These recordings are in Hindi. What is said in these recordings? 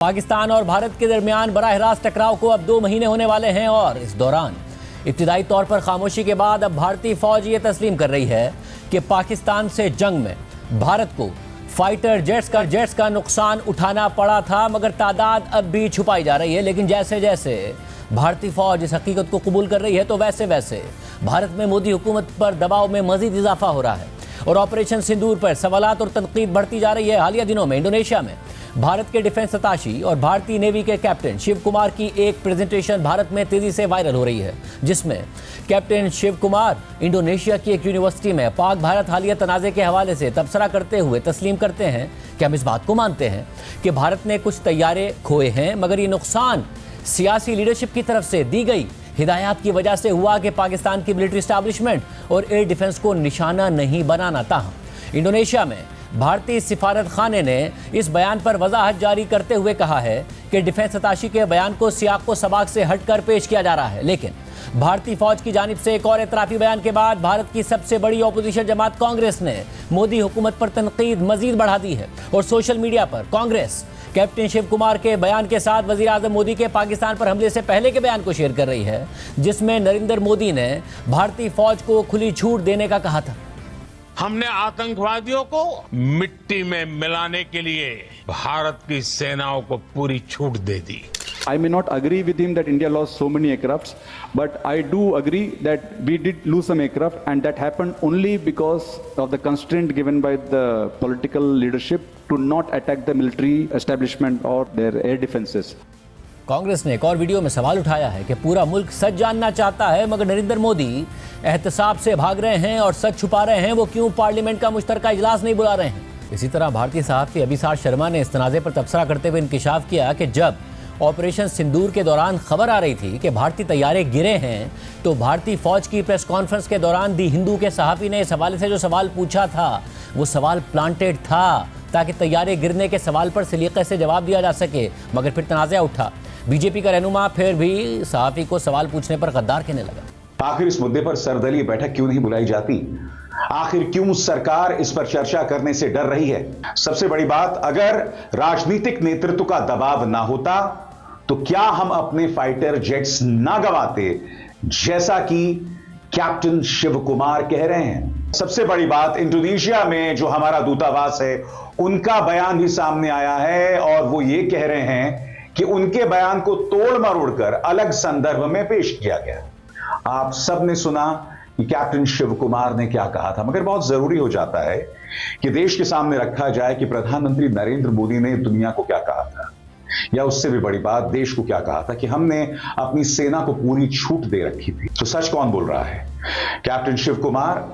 पाकिस्तान और भारत के दरमियान बराह रास्त टकराव को अब 2 महीने होने वाले हैं और इस दौरान इब्तिदाई तौर पर खामोशी के बाद अब भारतीय फौज ये तस्लीम कर रही है कि पाकिस्तान से जंग में भारत को फाइटर जेट्स का नुकसान उठाना पड़ा था, मगर तादाद अब भी छुपाई जा रही है। लेकिन जैसे जैसे भारतीय फौज इस हकीकत को कबूल कर रही है तो वैसे वैसे भारत में मोदी हुकूमत पर दबाव में मजीद इजाफा हो रहा है और ऑपरेशन सिंदूर पर सवालात और तनकीद बढ़ती जा रही है। हालिया दिनों में इंडोनेशिया में भारत के डिफेंस अताशी और भारतीय नेवी के कैप्टन शिव कुमार की एक प्रेजेंटेशन भारत में तेजी से वायरल हो रही है, जिसमें कैप्टन शिव कुमार इंडोनेशिया की एक यूनिवर्सिटी में पाक भारत हालिया तनाज़े के हवाले से तबसरा करते हुए तस्लीम करते हैं कि हम इस बात को मानते हैं कि भारत ने कुछ तैयारे खोए हैं, मगर ये नुकसान सियासी लीडरशिप की तरफ से दी गई हिदायत की वजह से हुआ कि पाकिस्तान की मिलिट्री एस्टैब्लिशमेंट और एयर डिफेंस को निशाना नहीं बनाना था। इंडोनेशिया में भारतीय सिफारत खाने ने इस बयान पर वजाहत जारी करते हुए कहा है कि डिफेंस अताशी के बयान को सियाक व सबाक से हटकर पेश किया जा रहा है। लेकिन भारतीय फौज की जानिब से एक और एतराफ़ी बयान के बाद भारत की सबसे बड़ी अपोजिशन जमात कांग्रेस ने मोदी हुकूमत पर तनकीद मजीद बढ़ा दी है और सोशल मीडिया पर कांग्रेस कैप्टन शिव कुमार के बयान के साथ वज़ीर आज़म मोदी के पाकिस्तान पर हमले से पहले के बयान को शेयर कर रही है, जिसमें नरेंद्र मोदी ने भारतीय फौज को खुली छूट देने का कहा था। हमने आतंकवादियों को मिट्टी में मिलाने के लिए भारत की सेनाओं को पूरी छूट दे दी। I may not agree with him that India lost so many aircrafts, but I do agree that we did lose some aircraft, and that happened only because of the constraint given by the political leadership to not attack the military establishment or their air defenses. Congress ने एक और वीडियो में सवाल उठाया है कि पूरा मुल्क सच जानना चाहता है, मगर नरेंद्र मोदी एहतसाब से भाग रहे हैं और सच छुपा रहे हैं। वो क्यों पार्लियामेंट का मुश्तरका इजलास नहीं बुला रहे हैं? इसी तरह भारतीय सहाफ़ी अभिसार शर्मा ने इस तनाज़े पर तबसरा करते हुए इंकिशाफ किया कि जब ऑपरेशन सिंदूर के दौरान खबर आ रही थी कि भारतीय तैयारे गिरे हैं, तो भारतीय फौज की प्रेस कॉन्फ्रेंस के दौरान दी हिंदू के सहाफ़ी ने इस हवाले से जो सवाल पूछा था वो सवाल प्लांटेड था ताकि तैयारे गिरने के सवाल पर सलीके से जवाब दिया जा सके, मगर फिर तनाज़ा उठा। बीजेपी का रहनुमा फिर भी सहाफ़ी को सवाल पूछने पर गद्दार कहने लगा। आखिर इस मुद्दे पर सर्वदलीय बैठक क्यों नहीं बुलाई जाती? आखिर क्यों सरकार इस पर चर्चा करने से डर रही है? सबसे बड़ी बात, अगर राजनीतिक नेतृत्व का दबाव ना होता तो क्या हम अपने फाइटर जेट्स ना गंवाते, जैसा कि कैप्टन शिव कुमार कह रहे हैं? सबसे बड़ी बात, इंडोनेशिया में जो हमारा दूतावास है उनका बयान भी सामने आया है और वो ये कह रहे हैं कि उनके बयान को तोड़ मरोड़ कर अलग संदर्भ में पेश किया गया। आप सब ने सुना कि कैप्टन शिव कुमार ने क्या कहा था, मगर बहुत जरूरी हो जाता है कि देश के सामने रखा जाए कि प्रधानमंत्री नरेंद्र मोदी ने दुनिया को क्या कहा था, या उससे भी बड़ी बात, देश को क्या कहा था कि हमने अपनी सेना को पूरी छूट दे रखी थी। तो सच कौन बोल रहा है? कैप्टन शिव कुमार,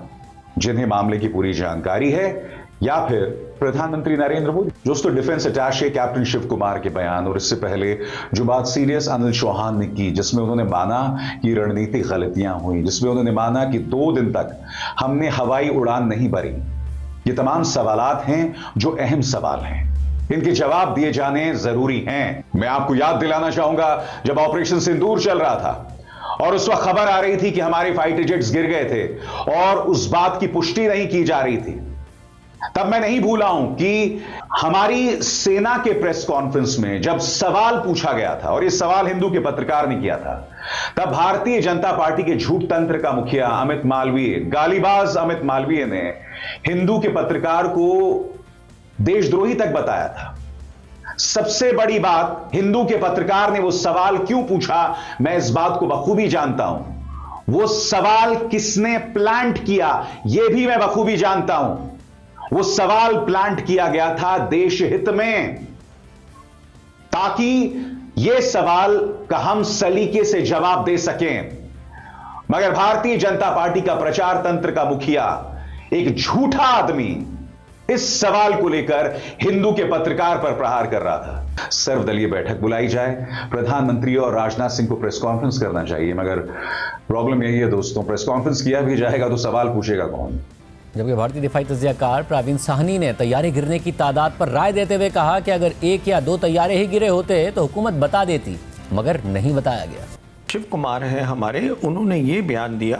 जिन्हें मामले की पूरी जानकारी है, या फिर प्रधानमंत्री नरेंद्र मोदी? दोस्तों, defence attache captain Shiv Kumar के बयान और इससे पहले जो बात सीरियस अनिल चौहान ने की, जिसमें उन्होंने माना कि रणनीतिक गलतियां हुई, जिसमें उन्होंने माना कि 2 दिन तक हमने हवाई उड़ान नहीं भरी, ये तमाम सवालात हैं जो अहम सवाल हैं। इनके जवाब दिए जाने जरूरी हैं। मैं आपको याद दिलाना चाहूंगा, जब ऑपरेशन सिंदूर चल रहा था और उस वक्त खबर आ रही थी कि हमारे फाइटर जेट्स गिर गए थे और उस बात की पुष्टि नहीं की जा रही थी, तब मैं नहीं भूला हूं कि हमारी सेना के प्रेस कॉन्फ्रेंस में जब सवाल पूछा गया था, और यह सवाल हिंदू के पत्रकार ने किया था, तब भारतीय जनता पार्टी के झूठ तंत्र का मुखिया अमित मालवीय, गालीबाज अमित मालवीय ने हिंदू के पत्रकार को देशद्रोही तक बताया था। सबसे बड़ी बात, हिंदू के पत्रकार ने वो सवाल क्यों पूछा, मैं इस बात को बखूबी जानता हूं। वो सवाल किसने प्लांट किया, यह भी मैं बखूबी जानता हूं। वो सवाल प्लांट किया गया था देश हित में, ताकि यह सवाल का हम सलीके से जवाब दे सकें। मगर भारतीय जनता पार्टी का प्रचार तंत्र का मुखिया, एक झूठा आदमी, इस सवाल को लेकर हिंदू के पत्रकार पर प्रहार कर रहा था। सर्वदलीय बैठक बुलाई जाए, प्रधानमंत्री और राजनाथ सिंह को प्रेस कॉन्फ्रेंस करना चाहिए, मगर प्रॉब्लम यही है दोस्तों, प्रेस कॉन्फ्रेंस किया भी जाएगा तो सवाल पूछेगा कौन? जबकि भारतीय दिफाई तज्जियाकार प्रवीण साहनी ने तैयारे गिरने की तादाद पर राय देते हुए कहा कि अगर 1 या 2 तैयारे ही गिरे होते तो हुकूमत बता देती, मगर नहीं बताया गया। शिव कुमार हैं हमारे, उन्होंने ये बयान दिया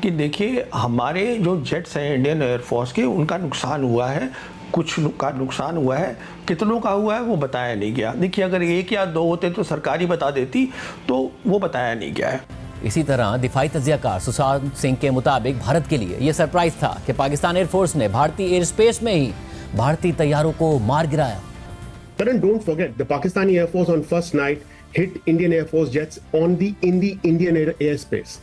कि देखिए हमारे जो जेट्स हैं इंडियन एयरफोर्स के, उनका नुकसान हुआ है कुछ का नुकसान हुआ है, कितनों का हुआ है वो बताया नहीं गया। देखिए, अगर 1 या 2 होते तो सरकारी बता देती, तो वो बताया नहीं गया है। इसी तरह दिफाई तज्जियाकार सुशांत सिंह के मुताबिक भारत के लिए यह सरप्राइज था कि पाकिस्तान एयरफोर्स ने भारतीय एयर स्पेस में ही भारतीय तैयारों को मार गिराया। Karan, don't forget, the Pakistani Air Force on first night hit Indian Air Force jets in the Indian airspace.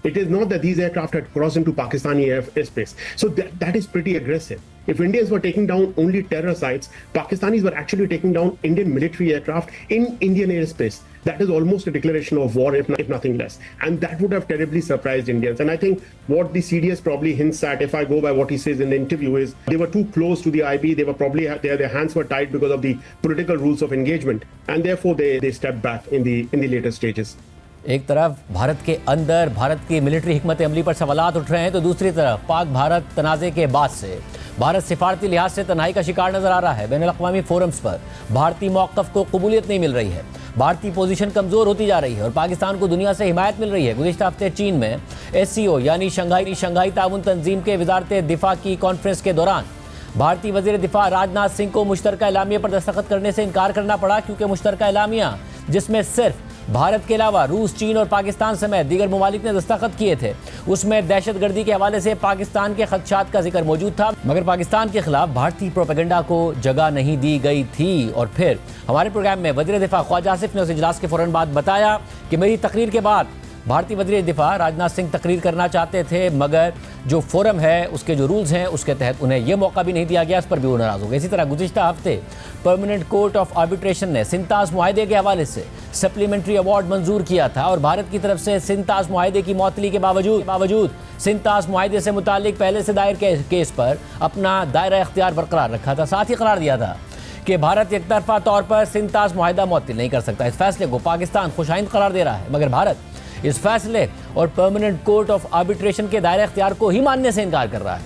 It is not that these aircraft had crossed into Pakistani airspace. So that is pretty aggressive. If Indians were taking down only terror sites, Pakistanis were actually taking down Indian military aircraft in Indian airspace. That is almost a declaration of war, if nothing less. And that would have terribly surprised Indians. And I think what the CDS probably hints at, if I go by what he says in the interview, is they were too close to the IB. They were probably, their hands were tied because of the political rules of engagement. And therefore they stepped back in the later stages. एक तरफ भारत के अंदर भारत की मिलिट्री हिकमत अमली पर सवालात उठ रहे हैं, तो दूसरी तरफ पाक भारत तनाज़े के बाद से भारत सिफारती लिहाज से तन्हाई का शिकार नजर आ रहा है। बैनुल-अक़वामी फोरम्स पर भारतीय मौक़िफ़ को कबूलियत नहीं मिल रही है, भारतीय पोजीशन कमज़ोर होती जा रही है और पाकिस्तान को दुनिया से हिमायत मिल रही है। गुज़िश्ता हफ्ते चीन में SCO यानी शंघाई ताउन तंजीम के वज़ारत दिफा की कॉन्फ्रेंस के दौरान भारतीय वज़ीर दिफा राजनाथ सिंह को मुश्तरका एलामिया पर दस्तखत करने से इनकार करना पड़ा, क्योंकि मुश्तरका एलामिया जिसमें सिर्फ भारत के अलावा रूस, चीन और पाकिस्तान समेत दीगर ममालिक ने दस्तखत किए थे, उसमें दहशतगर्दी के हवाले से पाकिस्तान के खदशात का जिक्र मौजूद था, मगर पाकिस्तान के खिलाफ भारतीय प्रोपेगेंडा को जगह नहीं दी गई थी। और फिर हमारे प्रोग्राम में वज़ीर दिफा ख्वाजा आसिफ ने उस इजलास के फ़ौरन बाद बताया कि मेरी तकरीर के बाद भारतीय वज़ीर दिफा राजनाथ सिंह तकरीर करना चाहते थे, मगर जो फोरम है उसके जो रूल्स हैं उसके तहत उन्हें यह मौका भी नहीं दिया गया, इस पर भी वो नाराज़ हो गए। इसी तरह गुज़िश्ता हफ्ते परमानेंट कोर्ट ऑफ आर्बिट्रेशन ने सिंतास मुआहदे के हवाले से सप्लीमेंट्री अवार्ड मंजूर किया था और भारत की तरफ से सिंतास मुआहदे की मअतली के बावजूद सिंतास मुआहदे से मुतालिक पहले से दायर केस पर अपना दायरा इख्तियार बरकरार रखा था। साथ ही करार दिया था कि भारत एक तरफा तौर पर सिंतास मुआहदा मुअत्तल नहीं कर सकता। इस फैसले को पाकिस्तान खुशाइंद करार दे रहा है, मगर भारत इस फैसले और परमानेंट कोर्ट ऑफ आर्बिट्रेशन के दायरा इख्तियार को ही मानने से इनकार कर रहा है।